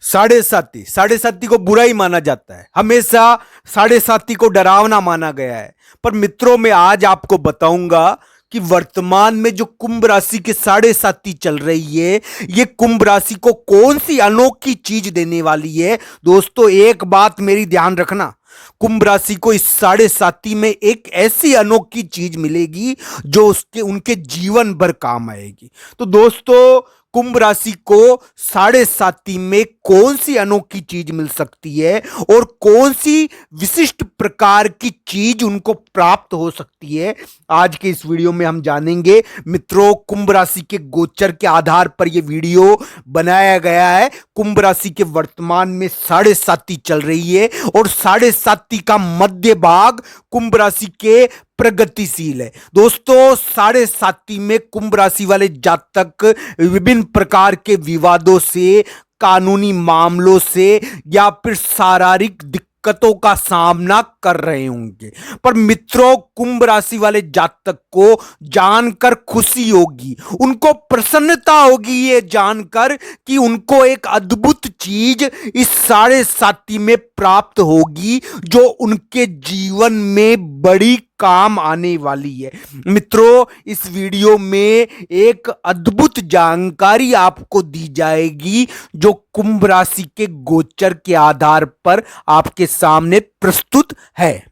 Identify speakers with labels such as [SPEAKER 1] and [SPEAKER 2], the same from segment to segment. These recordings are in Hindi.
[SPEAKER 1] साढ़े साथी को बुरा ही माना जाता है, हमेशा साढ़े साथी को डरावना माना गया है। पर मित्रों, मैं आज आपको बताऊंगा कि वर्तमान में जो कुंभ राशि के साढ़े साथी चल रही है, ये कुंभ राशि को कौन सी अनोखी चीज देने वाली है। दोस्तों, एक बात मेरी ध्यान रखना, कुंभ राशि को इस साढ़े साथी में एक ऐसी अनोखी चीज मिलेगी जो उसके उनके जीवन भर काम आएगी। तो दोस्तों, कुंभ राशि को साढ़े साथी में कौन सी अनोखी चीज मिल सकती है और कौन सी विशिष्ट प्रकार की चीज उनको प्राप्त हो सकती है, आज के इस वीडियो में हम जानेंगे। मित्रों, कुंभ राशि के गोचर के आधार पर यह वीडियो बनाया गया है। कुंभ राशि के वर्तमान में साढ़े साथी चल रही है और साढ़े साथी का मध्य भाग कुंभ राशि के प्रगतिशील है। दोस्तों, साढ़े साथी में कुंभ राशि वाले जातक विभिन्न प्रकार के विवादों से, कानूनी मामलों से या फिर शारीरिक दिक्कतों का सामना कर रहे होंगे। पर मित्रों, कुंभ राशि वाले जातक को जानकर खुशी होगी, उनको प्रसन्नता होगी ये जानकर कि उनको एक अद्भुत चीज इस साढ़े साथी में प्राप्त होगी जो उनके जीवन में बड़ी काम आने वाली है। मित्रों, इस वीडियो में एक अद्भुत जानकारी आपको दी जाएगी जो कुंभ राशि के गोचर के आधार पर आपके सामने प्रस्तुत है।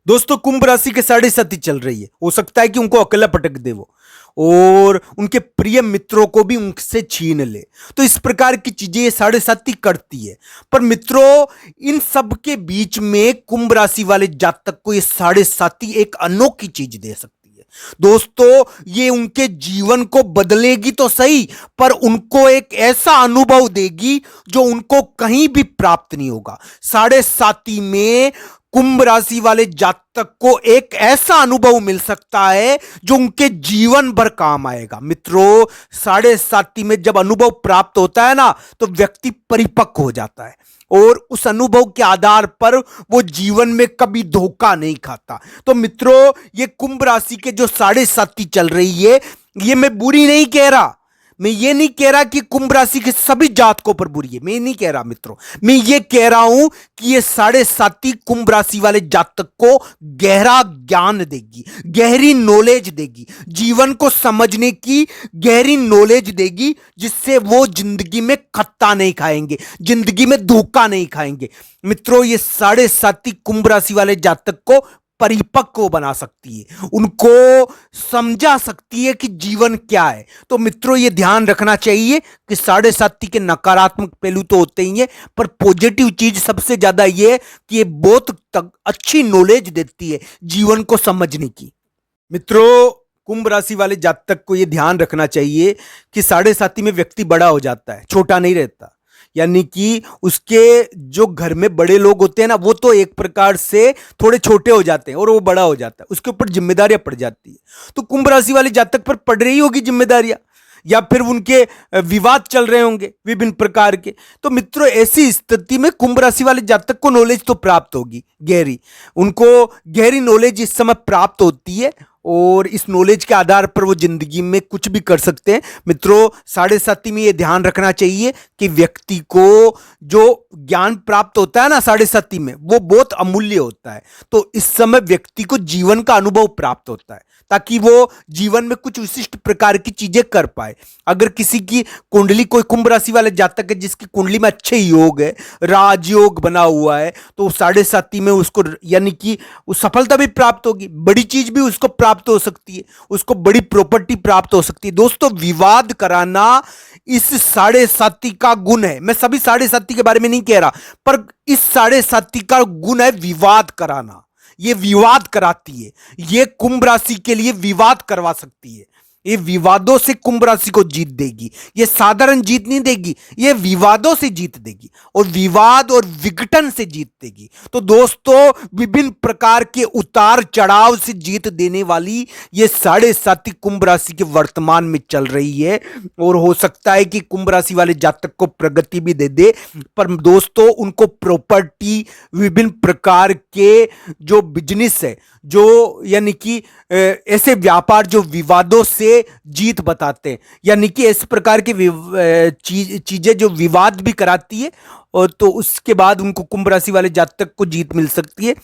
[SPEAKER 1] दोस्तों, कुंभ राशि के साढ़े साथी चल रही है, हो सकता है कि उनको अकेला पटक दे वो और उनके प्रिय मित्रों को भी उनसे छीन ले। तो इस प्रकार की चीजें ये साढ़े साथी करती है। पर मित्रों, इन सब के बीच में कुंभ राशि वाले जातक को ये साढ़े साथी एक अनोखी चीज दे सकती है। दोस्तों, ये उनके जीवन को बदलेगी तो सही, पर उनको एक ऐसा अनुभव देगी जो उनको कहीं भी प्राप्त नहीं होगा। साढ़े साथी में कुंभ राशि वाले जातक को एक ऐसा अनुभव मिल सकता है जो उनके जीवन भर काम आएगा। मित्रों, साढ़े साथी में जब अनुभव प्राप्त होता है ना, तो व्यक्ति परिपक्व हो जाता है और उस अनुभव के आधार पर वो जीवन में कभी धोखा नहीं खाता। तो मित्रों, ये कुंभ राशि के जो साढ़े साथी चल रही है, ये मैं बुरी नहीं कह रहा, मैं ये नहीं कह रहा कि कुंभ राशि के सभी जातकों पर बुरी है, मैं नहीं कह रहा मित्रों। मैं ये कह रहा हूं कि ये साढ़े साथी कुंभ राशि वाले जातक को गहरा ज्ञान देगी, गहरी नॉलेज देगी, जीवन को समझने की गहरी नॉलेज देगी, जिससे वो जिंदगी में खत्ता नहीं खाएंगे, जिंदगी में धोखा नहीं खाएंगे। मित्रों, ये साढ़े साथी कुंभ राशि वाले जातक को परिपक्व बना सकती है, उनको समझा सकती है कि जीवन क्या है। तो मित्रों, ये ध्यान रखना चाहिए कि साढ़े साथी के नकारात्मक पहलू तो होते ही हैं, पर पॉजिटिव चीज सबसे ज्यादा ये है कि ये बहुत अच्छी नॉलेज देती है जीवन को समझने की। मित्रों, कुंभ राशि वाले जातक को ये ध्यान रखना चाहिए कि साढ़े साथी में व्यक्ति बड़ा हो जाता है, छोटा नहीं रहता। यानी कि उसके जो घर में बड़े लोग होते हैं ना, वो तो एक प्रकार से थोड़े छोटे हो जाते हैं और वो बड़ा हो जाता है, उसके ऊपर जिम्मेदारियां पड़ जाती है। तो कुंभ राशि वाले जातक पर पड़ रही होगी जिम्मेदारियां, या फिर उनके विवाद चल रहे होंगे विभिन्न प्रकार के। तो मित्रों, ऐसी स्थिति में कुंभ राशि वाले जातक को नॉलेज तो प्राप्त होगी गहरी, उनको गहरी नॉलेज इस समय प्राप्त होती है और इस नॉलेज के आधार पर वो जिंदगी में कुछ भी कर सकते हैं। मित्रों, साढ़े साथी में ये ध्यान रखना चाहिए कि व्यक्ति को जो ज्ञान प्राप्त होता है ना साढ़े साथी में, वो बहुत अमूल्य होता है। तो इस समय व्यक्ति को जीवन का अनुभव प्राप्त होता है ताकि वो जीवन में कुछ विशिष्ट प्रकार की चीजें कर पाए। अगर किसी की कुंडली, कोई कुंभ राशि वाले जातक है जिसकी कुंडली में अच्छे योग है, राजयोग बना हुआ है, तो साढ़े साथी में उसको यानी कि उस सफलता भी प्राप्त होगी, बड़ी चीज भी उसको प्राप्त हो सकती है, उसको बड़ी प्रॉपर्टी प्राप्त हो सकती है। दोस्तों, विवाद कराना इस साढ़े साथी का गुण है। मैं सभी साढ़े साथी के बारे में नहीं कह रहा, पर इस साढ़े साथी का गुण है विवाद कराना। ये विवाद कराती है, ये कुंभ राशि के लिए विवाद करवा सकती है। ये विवादों से कुंभ राशि को जीत देगी, ये साधारण जीत नहीं देगी, ये विवादों से जीत देगी और विवाद और विघटन से जीत देगी। तो दोस्तों, विभिन्न प्रकार के उतार चढ़ाव से जीत देने वाली ये साढ़े साथी कुंभ राशि के वर्तमान में चल रही है और हो सकता है कि कुंभ राशि वाले जातक को प्रगति भी दे दे, पर दोस्तों उनको प्रॉपर्टी, विभिन्न प्रकार के जो बिजनेस है, जो यानी कि ऐसे व्यापार जो विवादों से ये जीत बताते हैं। यानी कि इस प्रकार की चीजें जो विवाद भी कराती है, और तो उसके बाद उनको कुंभ राशि वाले जातक को जीत मिल सकती है।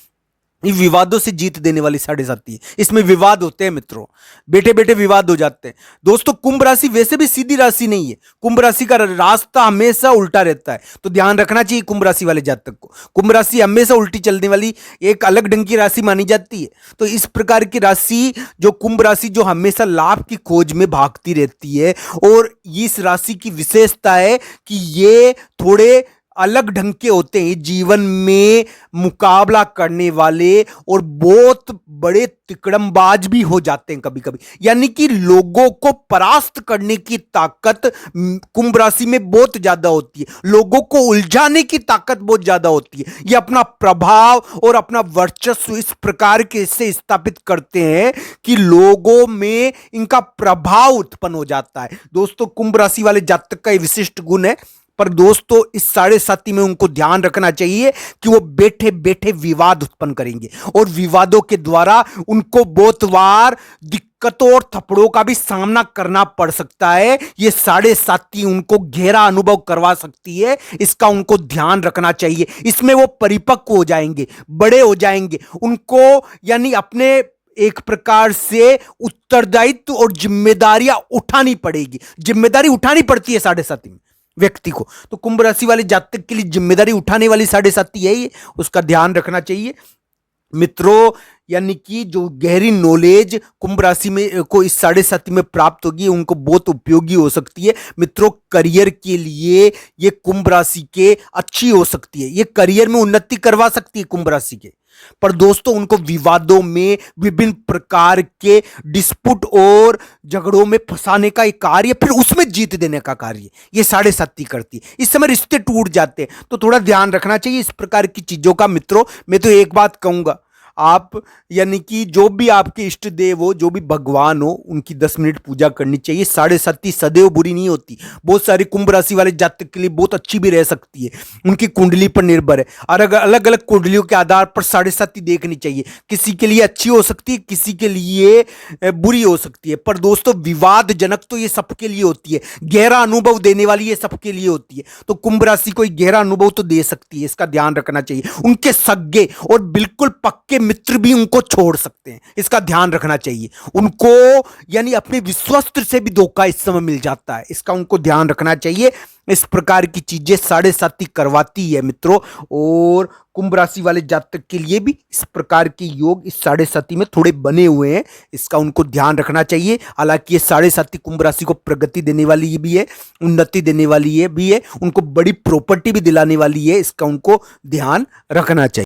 [SPEAKER 1] ये विवादों से जीत देने वाली साढ़े साती है। इसमें विवाद होते हैं मित्रों, बेटे बेटे विवाद हो जाते हैं। दोस्तों, कुंभ राशि वैसे भी सीधी राशि नहीं है। कुंभ राशि का रास्ता हमेशा उल्टा रहता है, तो ध्यान रखना चाहिए कुंभ राशि वाले जातक को। कुंभ राशि हमेशा उल्टी चलने वाली एक अलग ढंग की राशि मानी जाती है। तो इस प्रकार की राशि जो कुंभ राशि जो हमेशा लाभ की खोज में भागती रहती है, और इस राशि की विशेषता है कि ये थोड़े अलग ढंग के होते हैं, जीवन में मुकाबला करने वाले और बहुत बड़े तिकड़मबाज भी हो जाते हैं कभी कभी। यानी कि लोगों को परास्त करने की ताकत कुंभ राशि में बहुत ज्यादा होती है, लोगों को उलझाने की ताकत बहुत ज्यादा होती है। ये अपना प्रभाव और अपना वर्चस्व इस प्रकार के से स्थापित करते हैं कि लोगों में इनका प्रभाव उत्पन्न हो जाता है। दोस्तों, कुंभ राशि वाले जातक का ये विशिष्ट गुण है। पर दोस्तों, इस साढ़े साती में उनको ध्यान रखना चाहिए कि वो बैठे बैठे विवाद उत्पन्न करेंगे, और विवादों के द्वारा उनको बहुत बार दिक्कतों और थप्पड़ों का भी सामना करना पड़ सकता है। ये साढ़े साती उनको गहरा अनुभव करवा सकती है, इसका उनको ध्यान रखना चाहिए। इसमें वो परिपक्व हो जाएंगे, बड़े हो जाएंगे, उनको यानी अपने एक प्रकार से उत्तरदायित्व और जिम्मेदारियां उठानी पड़ेगी। जिम्मेदारी उठानी पड़ती है साढ़े साती में व्यक्ति को। तो कुंभ राशि वाले जातक के लिए जिम्मेदारी उठाने वाली साढ़े साती है, उसका ध्यान रखना चाहिए मित्रों। यानी कि जो गहरी नॉलेज कुंभ राशि में को इस साढ़े साती में प्राप्त होगी, उनको बहुत उपयोगी हो सकती है मित्रों। करियर के लिए ये कुंभ राशि के अच्छी हो सकती है, ये करियर में उन्नति करवा सकती है कुंभ राशि के। पर दोस्तों, उनको विवादों में विभिन्न प्रकार के डिस्प्यूट और झगड़ों में फंसाने का एक कार्य, फिर उसमें जीत देने का कार्य ये साढ़े साती करती है। इस समय रिश्ते टूट जाते हैं, तो थोड़ा ध्यान रखना चाहिए इस प्रकार की चीजों का मित्रों। मैं तो एक बात कहूंगा, आप यानी कि जो भी आपके इष्ट देव हो, जो भी भगवान हो, उनकी 10 मिनट पूजा करनी चाहिए। साढ़े साती सदैव बुरी नहीं होती, बहुत सारी कुंभ राशि वाले जातक के लिए बहुत अच्छी भी रह सकती है, उनकी कुंडली पर निर्भर है। और अलग अलग कुंडलियों के आधार पर साढ़े साती देखनी चाहिए। किसी के लिए अच्छी हो सकती है, किसी के लिए बुरी हो सकती है। पर दोस्तों, विवादजनक तो ये सबके लिए होती है, गहरा अनुभव देने वाली ये सबके लिए होती है। तो कुंभ राशि को एक गहरा अनुभव तो दे सकती है, इसका ध्यान रखना चाहिए। उनके सगे और बिल्कुल पक्के मित्र भी उनको छोड़ सकते हैं, इसका ध्यान रखना चाहिए। उनको यानी अपने विश्वस्त से भी धोखा इस समय मिल जाता है, इसका उनको ध्यान रखना चाहिए। इस प्रकार की चीजें साढ़े साती करवाती है मित्रों। और कुंभ राशि वाले जातक के लिए भी इस प्रकार के योग इस साढ़े साती में थोड़े बने हुए हैं, इसका उनको ध्यान रखना चाहिए। हालांकि ये साढ़े साती कुंभ राशि को प्रगति देने वाली भी है, उन्नति देने वाली है भी है, उनको बड़ी प्रॉपर्टी भी दिलाने वाली है, इसका उनको ध्यान रखना चाहिए।